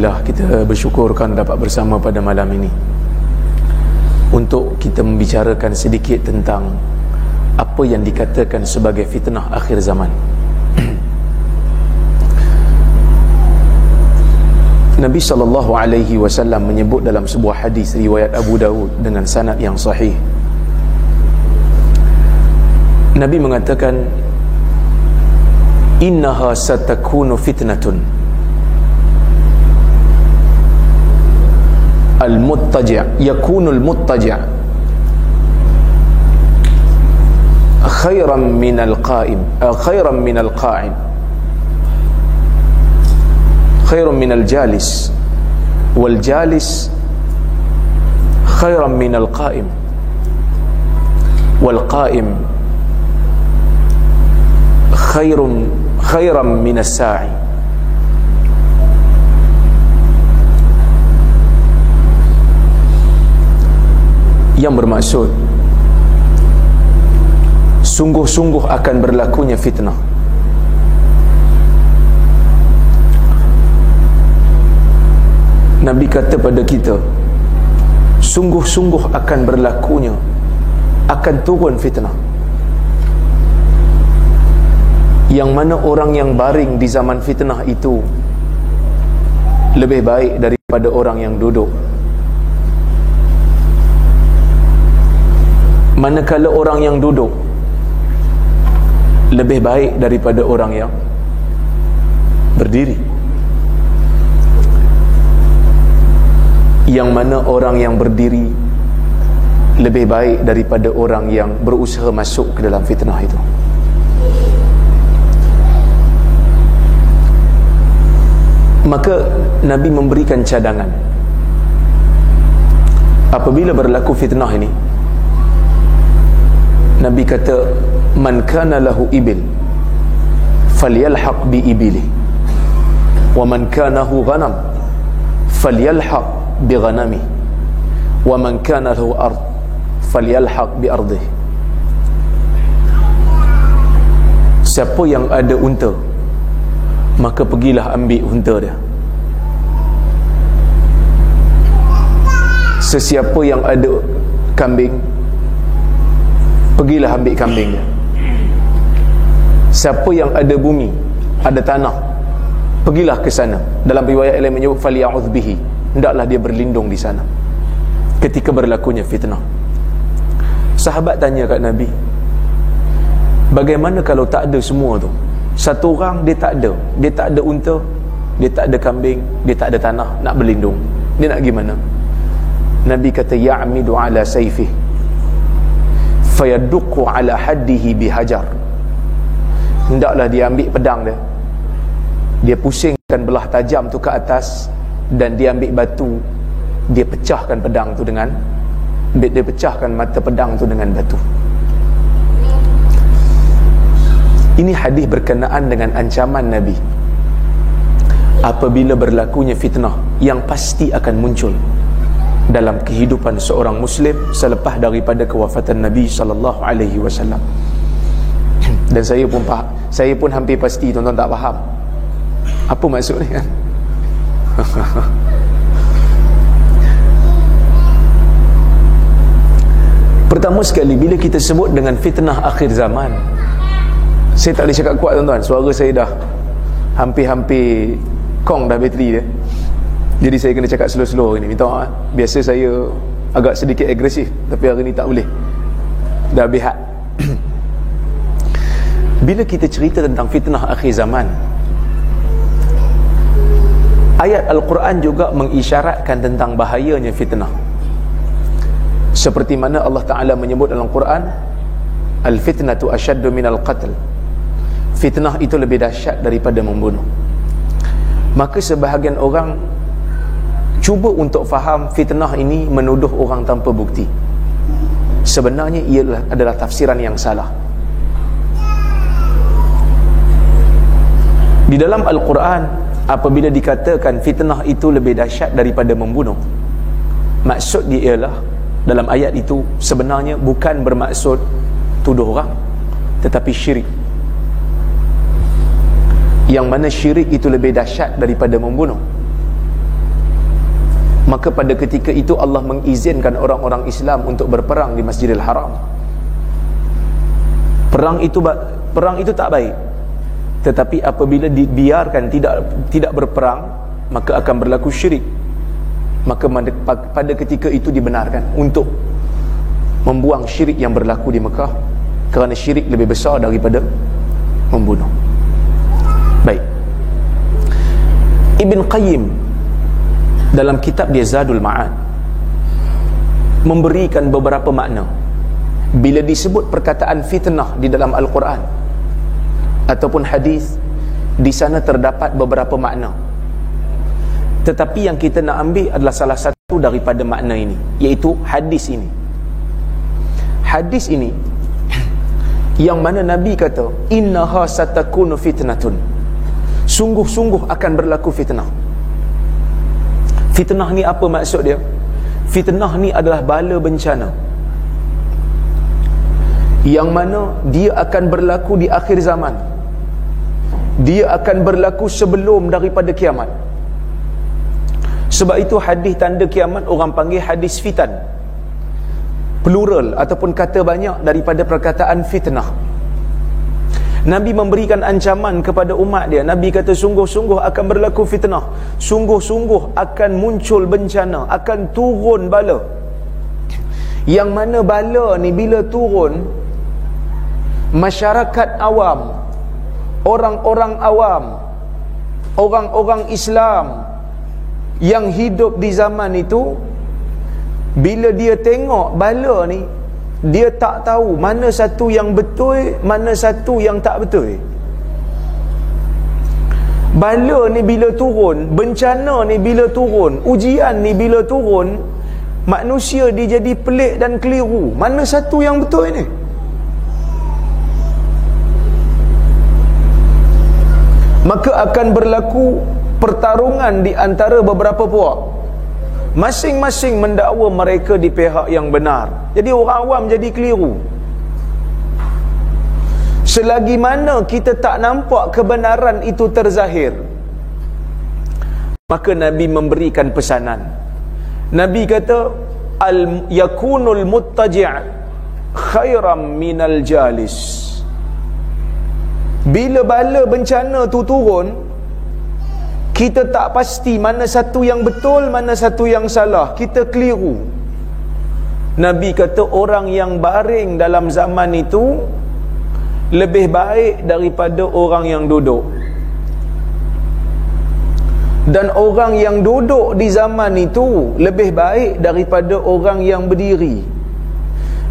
Alhamdulillah, kita bersyukurkan dapat bersama pada malam ini untuk kita membicarakan sedikit tentang apa yang dikatakan sebagai fitnah akhir zaman. Nabi SAW menyebut dalam sebuah hadis riwayat Abu Dawud dengan sanad yang sahih. Nabi mengatakan, innaha satakunu fitnatun al-muttaji' yakunul muttaji' khairan min al-qa'im khairan min al-qa'im khairan min al-jalis wal jalis khairan min al-qa'im wal qa'im khairan min as-sa'i. Yang bermaksud sungguh-sungguh akan berlakunya fitnah. Nabi kata pada kita, sungguh-sungguh akan berlakunya, akan turun fitnah, yang mana orang yang baring di zaman fitnah itu lebih baik daripada orang yang duduk. Manakala orang yang duduk lebih baik daripada orang yang berdiri. Yang mana orang yang berdiri lebih baik daripada orang yang berusaha masuk ke dalam fitnah itu. Maka Nabi memberikan cadangan, apabila berlaku fitnah ini, Nabi kata, man kana lahu ibil falyalhaq bi ibili, wa man kana lahu ghanam falyalhaq bi ghanami, wa man kana lahu ard falyalhaq bi ardih. Siapa yang ada unta, maka pergilah ambil unta dia. Sesiapa yang ada kambing, pergilah ambil kambing dia. Siapa yang ada bumi, ada tanah, pergilah ke sana. Dalam riwayat lain menyebut falya'udz bihi, hendaklah dia berlindung di sana ketika berlakunya fitnah. Sahabat tanya kat Nabi, bagaimana kalau tak ada semua tu? Satu orang dia tak ada unta, dia tak ada kambing, dia tak ada tanah nak berlindung, dia nak gimana? Nabi kata, ya'midu ala sayfih fayaduqu ala haddihi bihajar. Hendaklah dia ambil pedang dia, dia pusingkan belah tajam tu ke atas, dan dia ambil batu, dia pecahkan pedang tu dengan, dia pecahkan mata pedang tu dengan batu. Ini hadis berkenaan dengan ancaman Nabi apabila berlakunya fitnah yang pasti akan muncul dalam kehidupan seorang Muslim selepas daripada kewafatan Nabi SAW. Dan saya pun hampir pasti tuan-tuan tak faham apa maksud ni kan. Pertama sekali, bila kita sebut dengan fitnah akhir zaman, saya tak boleh cakap kuat tuan-tuan, suara saya dah hampir-hampir kong dah bateri dia. Jadi saya kena cakap slow-slow ni, minta maaf. Biasa saya agak sedikit agresif, tapi hari ni tak boleh, dah habis had. Bila kita cerita tentang fitnah akhir zaman, ayat Al-Quran juga mengisyaratkan tentang bahayanya fitnah. Seperti mana Allah Ta'ala menyebut dalam Quran, al-fitnatu asyaddu minal qatl, fitnah itu lebih dahsyat daripada membunuh. Maka sebahagian orang cuba untuk faham fitnah ini menuduh orang tanpa bukti. Sebenarnya ia adalah tafsiran yang salah. Di dalam Al-Quran, apabila dikatakan fitnah itu lebih dahsyat daripada membunuh, maksud dia ialah, dalam ayat itu sebenarnya bukan bermaksud tuduh orang, tetapi syirik. Yang mana syirik itu lebih dahsyat daripada membunuh. Maka pada ketika itu Allah mengizinkan orang-orang Islam untuk berperang di Masjidil Haram. Perang itu tak baik, tetapi apabila dibiarkan tidak berperang, maka akan berlaku syirik. Maka pada ketika itu dibenarkan untuk membuang syirik yang berlaku di Mekah, kerana syirik lebih besar daripada membunuh. Baik, Ibn Qayyim dalam kitab dia Zadul Ma'ad memberikan beberapa makna bila disebut perkataan fitnah di dalam Al-Quran ataupun hadis. Di sana terdapat beberapa makna, tetapi yang kita nak ambil adalah salah satu daripada makna ini, iaitu hadis ini. Hadis ini yang mana Nabi kata, innaha satakunu fitnatun, sungguh-sungguh akan berlaku fitnah. Fitnah ni apa maksud dia? Fitnah ni adalah bala bencana yang mana dia akan berlaku di akhir zaman. Dia akan berlaku sebelum daripada kiamat. Sebab itu hadis tanda kiamat orang panggil hadis fitan, plural ataupun kata banyak daripada perkataan fitnah. Nabi memberikan ancaman kepada umat dia. Nabi kata sungguh-sungguh akan berlaku fitnah, sungguh-sungguh akan muncul bencana, akan turun bala. Yang mana bala ni bila turun, masyarakat awam, orang-orang awam, orang-orang Islam yang hidup di zaman itu, bila dia tengok bala ni, dia tak tahu mana satu yang betul, mana satu yang tak betul. Bala ni bila turun, bencana ni bila turun, ujian ni bila turun, manusia dia jadi pelik dan keliru. Mana satu yang betul ni? Maka akan berlaku pertarungan di antara beberapa puak. Masing-masing mendakwa mereka di pihak yang benar. Jadi orang awam jadi keliru. Selagi mana kita tak nampak kebenaran itu terzahir, maka Nabi memberikan pesanan. Nabi kata, yakunul muttaji' khairam minal jalis. Bila bala bencana tu turun, kita tak pasti mana satu yang betul, mana satu yang salah. Kita keliru. Nabi kata orang yang baring dalam zaman itu lebih baik daripada orang yang duduk. Dan orang yang duduk di zaman itu lebih baik daripada orang yang berdiri.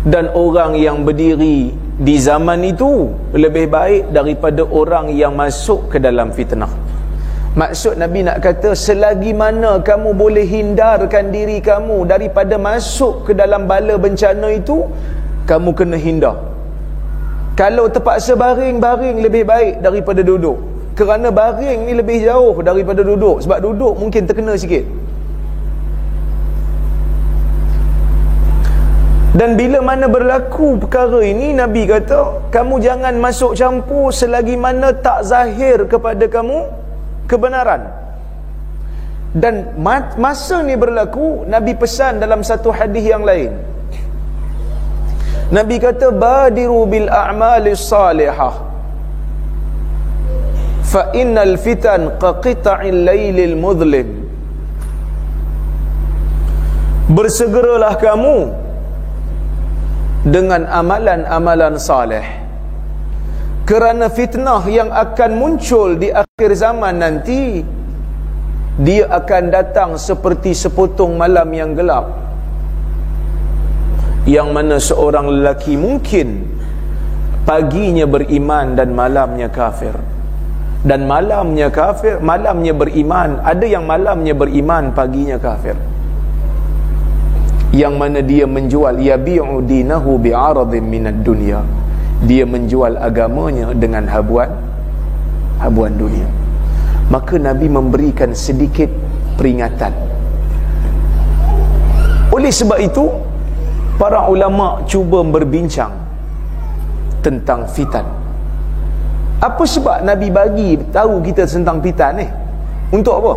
Dan orang yang berdiri di zaman itu lebih baik daripada orang yang masuk ke dalam fitnah. Maksud Nabi nak kata, selagi mana kamu boleh hindarkan diri kamu daripada masuk ke dalam bala bencana itu, kamu kena hindar. Kalau terpaksa baring lebih baik daripada duduk. Kerana baring ni lebih jauh daripada duduk. Sebab duduk mungkin terkena sikit. Dan bila mana berlaku perkara ini, Nabi kata, kamu jangan masuk campur selagi mana tak zahir kepada kamu kebenaran. Dan masa ni berlaku, Nabi pesan dalam satu hadis yang lain. Nabi kata, badiru bil a'malis salihah fa innal fitan qaqita'il lailil mudlim. Bersegeralah kamu dengan amalan-amalan saleh, kerana fitnah yang akan muncul di akhir zaman nanti, dia akan datang seperti sepotong malam yang gelap, yang mana seorang lelaki mungkin paginya beriman dan malamnya kafir, dan malamnya beriman, ada yang malamnya beriman, paginya kafir. Yang mana dia menjual, yabi'u dinahu bi'aradhin minad dunya, dia menjual agamanya dengan habuan dunia. Maka Nabi memberikan sedikit peringatan. Oleh sebab itu, para ulama cuba berbincang tentang fitan. Apa sebab Nabi bagi tahu kita tentang fitan ni? Untuk apa?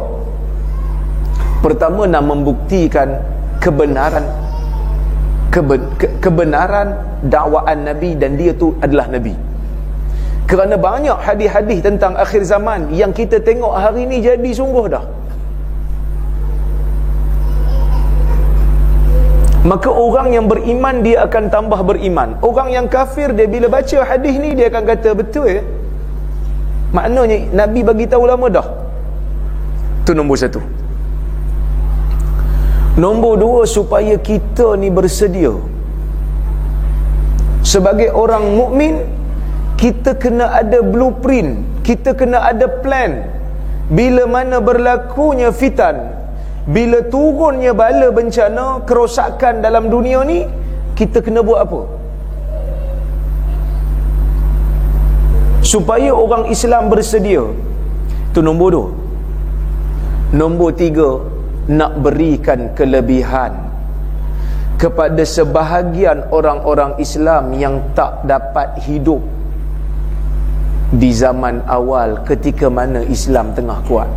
Pertama, nak membuktikan kebenaran kebenaran dakwaan Nabi dan dia tu adalah Nabi. Kerana banyak hadis-hadis tentang akhir zaman yang kita tengok hari ni jadi sungguh dah. Maka orang yang beriman dia akan tambah beriman. Orang yang kafir dia bila baca hadis ni dia akan kata betul ya. Maknanya Nabi bagi tahu lama dah. Tu nombor satu. Nombor dua, supaya kita ni bersedia. Sebagai orang mukmin, kita kena ada blueprint, kita kena ada plan. Bila mana berlakunya fitan, bila turunnya bala bencana, kerosakan dalam dunia ni, kita kena buat apa? Supaya orang Islam bersedia. Itu nombor dua. Nombor tiga, nak berikan kelebihan kepada sebahagian orang-orang Islam yang tak dapat hidup di zaman awal ketika mana Islam tengah kuat.